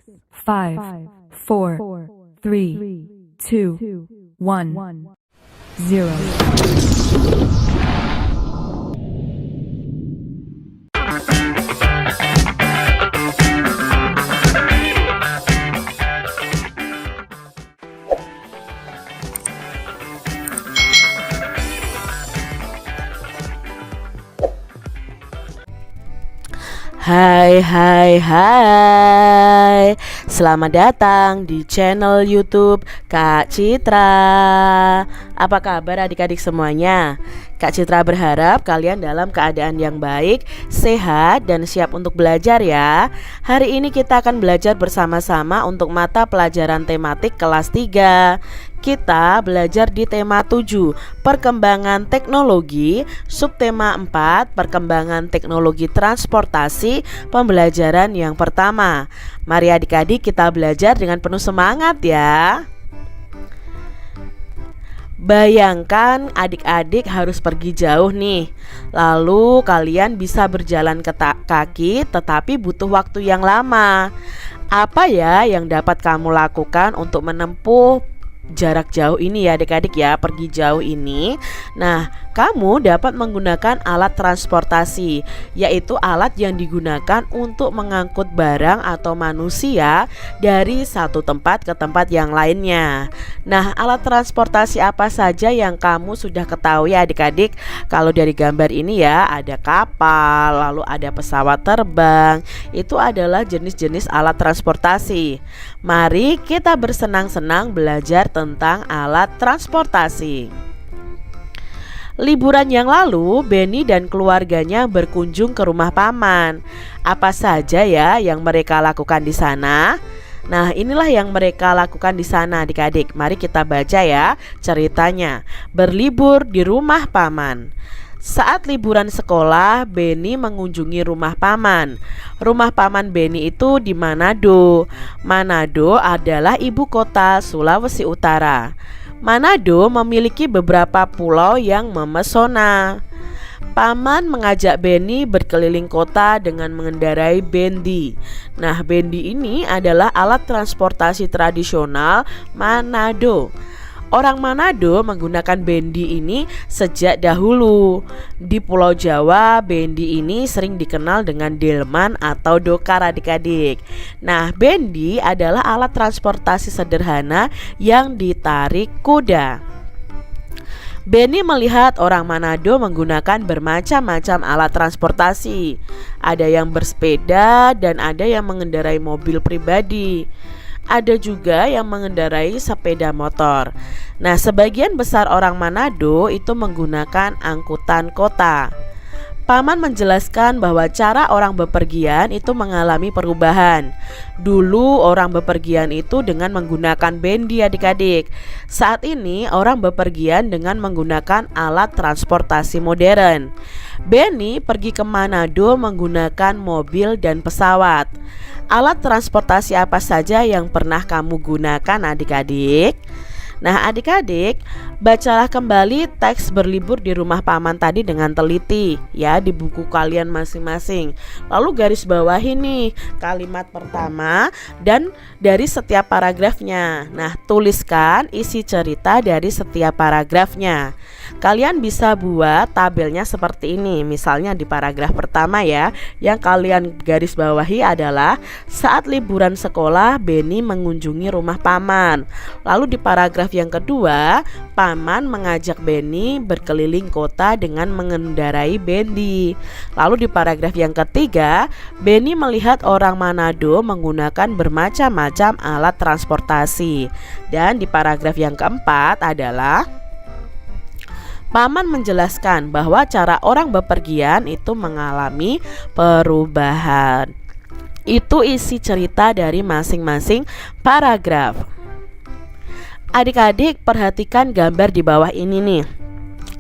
5, 4, 3, 2, 1, 0. Hai, selamat datang di channel YouTube Kak Citra. Apa kabar adik-adik semuanya? Kak Citra berharap kalian dalam keadaan yang baik, sehat, dan siap untuk belajar ya. Hari ini kita akan belajar bersama-sama untuk mata pelajaran tematik kelas 3. Kita belajar di tema 7, perkembangan teknologi, subtema 4, perkembangan teknologi transportasi, pembelajaran yang pertama. Mari adik-adik kita belajar dengan penuh semangat ya. Bayangkan adik-adik harus pergi jauh nih. Lalu kalian bisa berjalan kaki tetapi butuh waktu yang lama. Apa ya yang dapat kamu lakukan untuk menempuh jarak jauh ini ya adik-adik ya, pergi jauh ini? Nah, kamu dapat menggunakan alat transportasi, yaitu alat yang digunakan untuk mengangkut barang atau manusia dari satu tempat ke tempat yang lainnya. Nah, alat transportasi apa saja yang kamu sudah ketahui adik-adik? Kalau dari gambar ini ya, ada kapal, lalu ada pesawat terbang. Itu adalah jenis-jenis alat transportasi. Mari kita bersenang-senang belajar tentang alat transportasi. Liburan yang lalu, Benny dan keluarganya berkunjung ke rumah paman. Apa saja ya yang mereka lakukan di sana? Nah, inilah yang mereka lakukan di sana adik-adik. Mari kita baca ya ceritanya. Berlibur di rumah paman. Saat liburan sekolah, Benny mengunjungi rumah paman. Rumah paman Benny itu di Manado. Manado adalah ibu kota Sulawesi Utara. Manado memiliki beberapa pulau yang memesona. Paman mengajak Benny berkeliling kota dengan mengendarai bendi. Nah, bendi ini adalah alat transportasi tradisional Manado. Orang Manado menggunakan bendi ini sejak dahulu. Di Pulau Jawa, bendi ini sering dikenal dengan delman atau dokar adik-adik. Nah, bendi adalah alat transportasi sederhana yang ditarik kuda. Benny melihat orang Manado menggunakan bermacam-macam alat transportasi. Ada yang bersepeda dan ada yang mengendarai mobil pribadi. Ada juga yang mengendarai sepeda motor. Nah, sebagian besar orang Manado itu menggunakan angkutan kota. Paman menjelaskan bahwa cara orang bepergian itu mengalami perubahan. Dulu orang bepergian itu dengan menggunakan bendi adik-adik. Saat ini orang bepergian dengan menggunakan alat transportasi modern. Benny pergi ke Manado menggunakan mobil dan pesawat. Alat transportasi apa saja yang pernah kamu gunakan adik-adik? Nah adik-adik, bacalah kembali teks berlibur di rumah paman tadi dengan teliti ya di buku kalian masing-masing. Lalu garis bawahi nih kalimat pertama dan dari setiap paragrafnya. Nah, tuliskan isi cerita dari setiap paragrafnya. Kalian bisa buat tabelnya seperti ini. Misalnya di paragraf pertama ya, yang kalian garis bawahi adalah saat liburan sekolah Benny mengunjungi rumah paman. Lalu di paragraf yang kedua, paman mengajak Benny berkeliling kota dengan mengendarai bendi. Lalu di paragraf yang ketiga, Benny melihat orang Manado menggunakan bermacam-macam alat transportasi. Dan di paragraf yang keempat adalah paman menjelaskan bahwa cara orang bepergian itu mengalami perubahan. Itu isi cerita dari masing-masing paragraf. Adik-adik perhatikan gambar di bawah ini nih.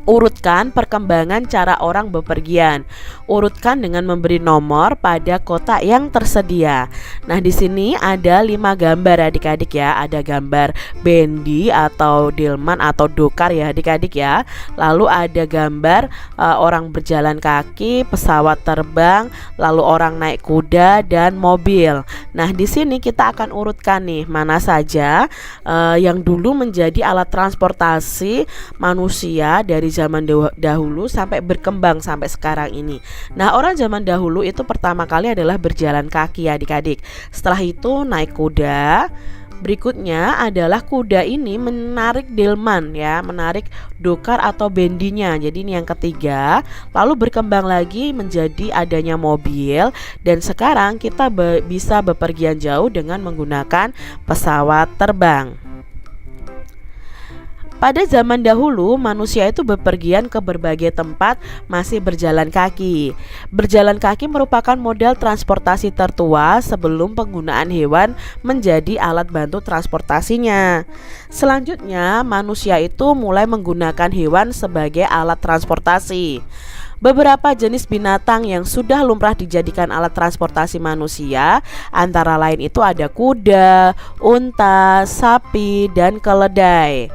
Urutkan perkembangan cara orang bepergian. Urutkan dengan memberi nomor pada kotak yang tersedia. Nah, di sini ada 5 gambar adik-adik ya. Ada gambar bendi atau delman atau dokar ya adik-adik ya. Lalu ada gambar orang berjalan kaki, pesawat terbang, lalu orang naik kuda dan mobil. Nah, di sini kita akan urutkan nih mana saja yang dulu menjadi alat transportasi manusia dari zaman dahulu sampai berkembang sampai sekarang ini. Nah, orang zaman dahulu itu pertama kali adalah berjalan kaki ya adik-adik. Setelah itu naik kuda. Berikutnya adalah kuda ini menarik delman ya, menarik dokar atau bendinya. Jadi ini yang ketiga. Lalu berkembang lagi menjadi adanya mobil, dan sekarang kita bisa bepergian jauh dengan menggunakan pesawat terbang. Pada zaman dahulu, manusia itu bepergian ke berbagai tempat masih berjalan kaki. Berjalan kaki merupakan modal transportasi tertua sebelum penggunaan hewan menjadi alat bantu transportasinya. Selanjutnya, manusia itu mulai menggunakan hewan sebagai alat transportasi. Beberapa jenis binatang yang sudah lumrah dijadikan alat transportasi manusia antara lain itu ada kuda, unta, sapi, dan keledai.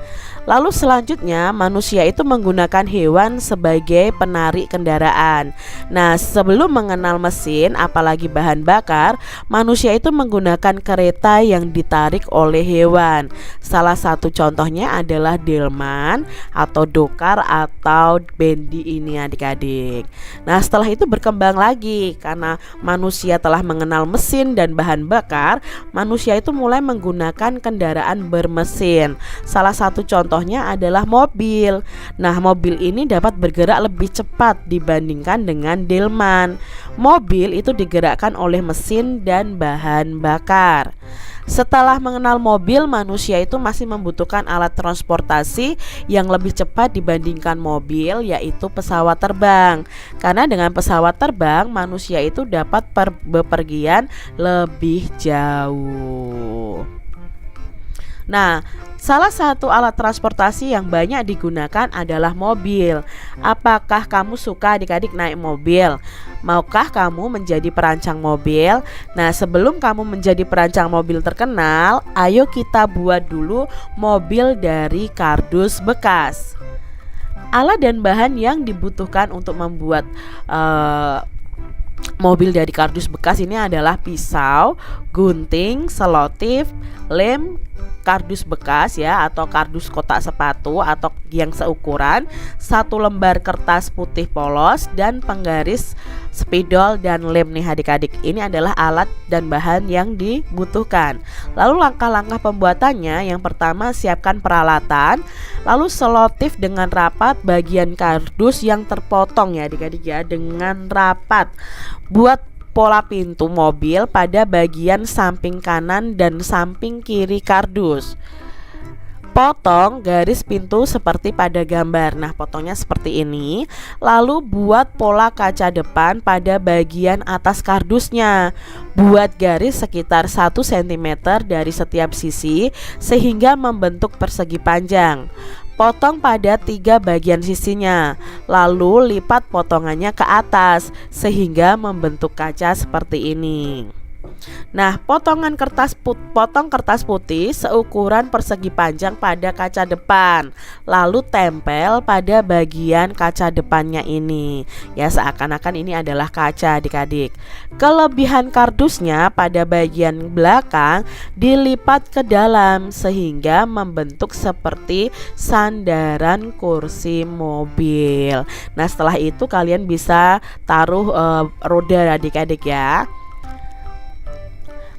Lalu selanjutnya manusia itu menggunakan hewan sebagai penarik kendaraan. Nah, sebelum mengenal mesin apalagi bahan bakar, manusia itu menggunakan kereta yang ditarik oleh hewan. Salah satu contohnya adalah delman atau dokar atau bendi ini adik-adik. Nah, setelah itu berkembang lagi karena manusia telah mengenal mesin dan bahan bakar, manusia itu mulai menggunakan kendaraan bermesin. Salah satu contohnya adalah mobil. Nah, mobil ini dapat bergerak lebih cepat dibandingkan dengan delman. Mobil itu digerakkan oleh mesin dan bahan bakar. Setelah mengenal mobil, manusia itu masih membutuhkan alat transportasi yang lebih cepat dibandingkan mobil, yaitu pesawat terbang. Karena dengan pesawat terbang, manusia itu dapat bepergian lebih jauh. Nah, salah satu alat transportasi yang banyak digunakan adalah mobil. Apakah kamu suka adik-adik naik mobil? Maukah kamu menjadi perancang mobil? Nah, sebelum kamu menjadi perancang mobil terkenal, ayo kita buat dulu mobil dari kardus bekas. Alat dan bahan yang dibutuhkan untuk membuat mobil dari kardus bekas ini adalah pisau, gunting, selotip, lem, kardus bekas ya atau kardus kotak sepatu atau yang seukuran, 1 lembar kertas putih polos, dan penggaris, spidol, dan lem nih adik-adik. Ini adalah alat dan bahan yang dibutuhkan. Lalu langkah-langkah pembuatannya, yang pertama siapkan peralatan, lalu selotip dengan rapat bagian kardus yang terpotong ya adik-adik ya dengan rapat. Buat pola pintu mobil pada bagian samping kanan dan samping kiri kardus. Potong garis pintu seperti pada gambar. Nah, potongnya seperti ini. Lalu buat pola kaca depan pada bagian atas kardusnya. Buat garis sekitar 1 cm dari setiap sisi sehingga membentuk persegi panjang. Potong pada 3 bagian sisinya, lalu lipat potongannya ke atas sehingga membentuk kaca seperti ini. Nah, potong kertas putih seukuran persegi panjang pada kaca depan, lalu tempel pada bagian kaca depannya ini. Ya, seakan-akan ini adalah kaca adik-adik. Kelebihan kardusnya pada bagian belakang dilipat ke dalam sehingga membentuk seperti sandaran kursi mobil. Nah, setelah itu kalian bisa taruh roda adik-adik ya.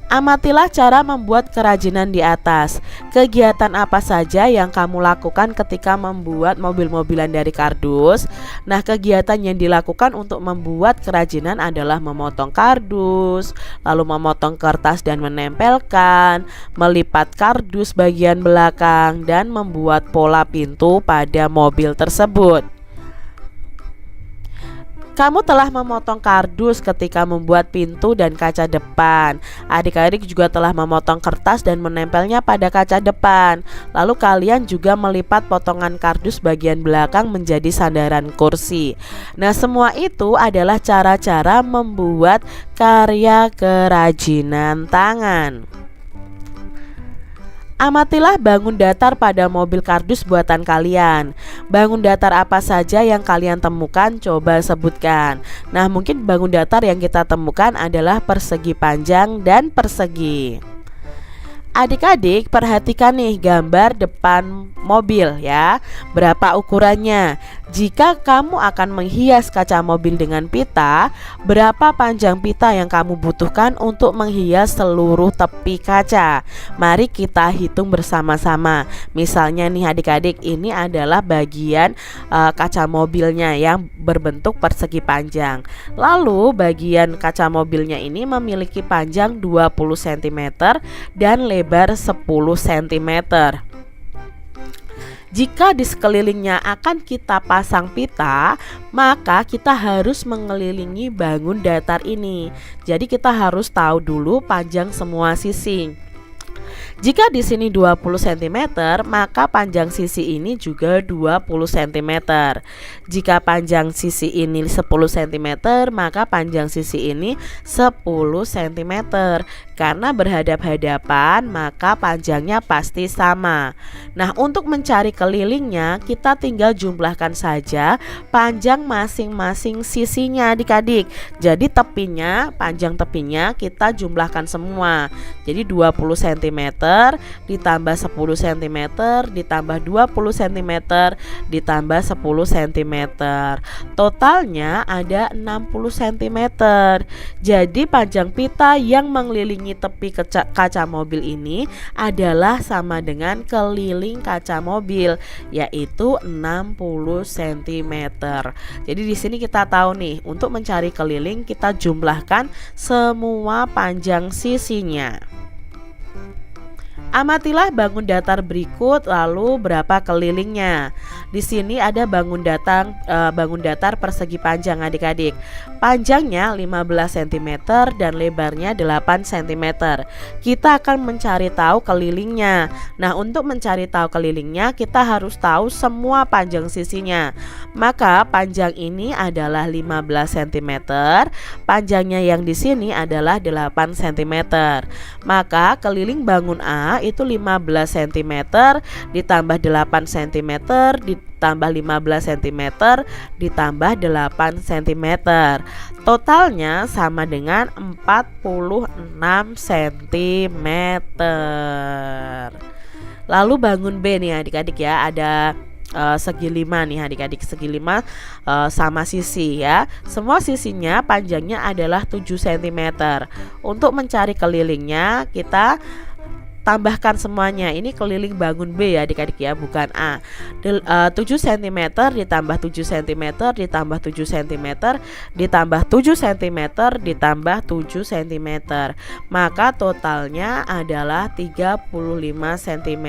Amatilah cara membuat kerajinan di atas. Kegiatan apa saja yang kamu lakukan ketika membuat mobil-mobilan dari kardus? Nah, kegiatan yang dilakukan untuk membuat kerajinan adalah memotong kardus, lalu memotong kertas dan menempelkan, melipat kardus bagian belakang, dan membuat pola pintu pada mobil tersebut. Kamu telah memotong kardus ketika membuat pintu dan kaca depan. Adik-adik juga telah memotong kertas dan menempelnya pada kaca depan. Lalu kalian juga melipat potongan kardus bagian belakang menjadi sandaran kursi. Nah, semua itu adalah cara-cara membuat karya kerajinan tangan. Amatilah bangun datar pada mobil kardus buatan kalian. Bangun datar apa saja yang kalian temukan, coba sebutkan. Nah, mungkin bangun datar yang kita temukan adalah persegi panjang dan persegi. Adik-adik perhatikan nih gambar depan mobil ya. Berapa ukurannya? Jika kamu akan menghias kaca mobil dengan pita, berapa panjang pita yang kamu butuhkan untuk menghias seluruh tepi kaca? Mari kita hitung bersama-sama. Misalnya nih adik-adik, ini adalah bagian kaca mobilnya yang berbentuk persegi panjang. Lalu bagian kaca mobilnya ini memiliki panjang 20 cm dan lebar 10 cm. Jika di sekelilingnya akan kita pasang pita, maka kita harus mengelilingi bangun datar ini. Jadi kita harus tahu dulu panjang semua sisi. Jika di sini 20 cm, maka panjang sisi ini juga 20 cm. Jika panjang sisi ini 10 cm, maka panjang sisi ini 10 cm. Karena berhadap-hadapan, maka panjangnya pasti sama. Nah, untuk mencari kelilingnya, kita tinggal jumlahkan saja panjang masing-masing sisinya adik-adik. Jadi tepinya, panjang tepinya kita jumlahkan semua. Jadi 20 cm ditambah 10 cm ditambah 20 cm ditambah 10 cm. Totalnya ada 60 cm. Jadi panjang pita yang mengelilingi tepi kaca mobil ini adalah sama dengan keliling kaca mobil, yaitu 60 cm. Jadi di sini kita tahu nih, untuk mencari keliling kita jumlahkan semua panjang sisinya. Amatilah bangun datar berikut, lalu berapa kelilingnya. Di sini ada bangun datar persegi panjang adik-adik. Panjangnya 15 cm dan lebarnya 8 cm. Kita akan mencari tahu kelilingnya. Nah, untuk mencari tahu kelilingnya kita harus tahu semua panjang sisinya. Maka panjang ini adalah 15 cm, panjangnya yang di sini adalah 8 cm. Maka keliling bangun A itu 15 cm ditambah 8 cm ditambah 15 cm ditambah 8 cm. Totalnya sama dengan 46 cm. Lalu bangun B nih adik-adik ya, ada segi 5 nih adik-adik, segi 5 sama sisi ya. Semua sisinya panjangnya adalah 7 cm. Untuk mencari kelilingnya kita tambahkan semuanya. Ini keliling bangun B ya adik-adik ya, bukan A. 7 cm ditambah 7 cm ditambah 7 cm ditambah 7 cm ditambah 7 cm. Maka totalnya adalah 35 cm.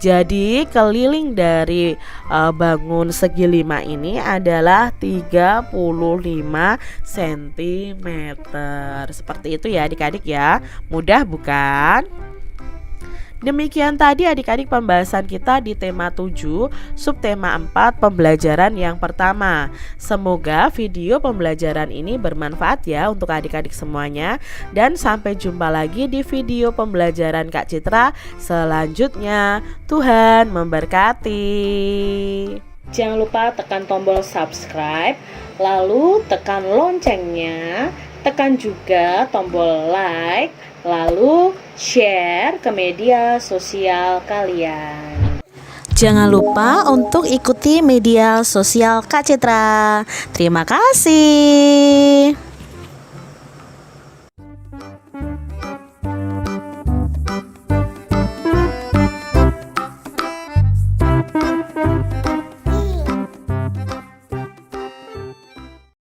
Jadi keliling dari bangun segi 5 ini adalah 35 cm. Seperti itu ya adik-adik ya. Mudah bukan? Demikian tadi adik-adik pembahasan kita di tema 7, subtema 4, pembelajaran yang pertama. Semoga video pembelajaran ini bermanfaat ya untuk adik-adik semuanya. Dan sampai jumpa lagi di video pembelajaran Kak Citra selanjutnya. Tuhan memberkati. Jangan lupa tekan tombol subscribe, lalu tekan loncengnya, tekan juga tombol like, lalu share ke media sosial kalian. Jangan lupa untuk ikuti media sosial Kak Citra. Terima kasih.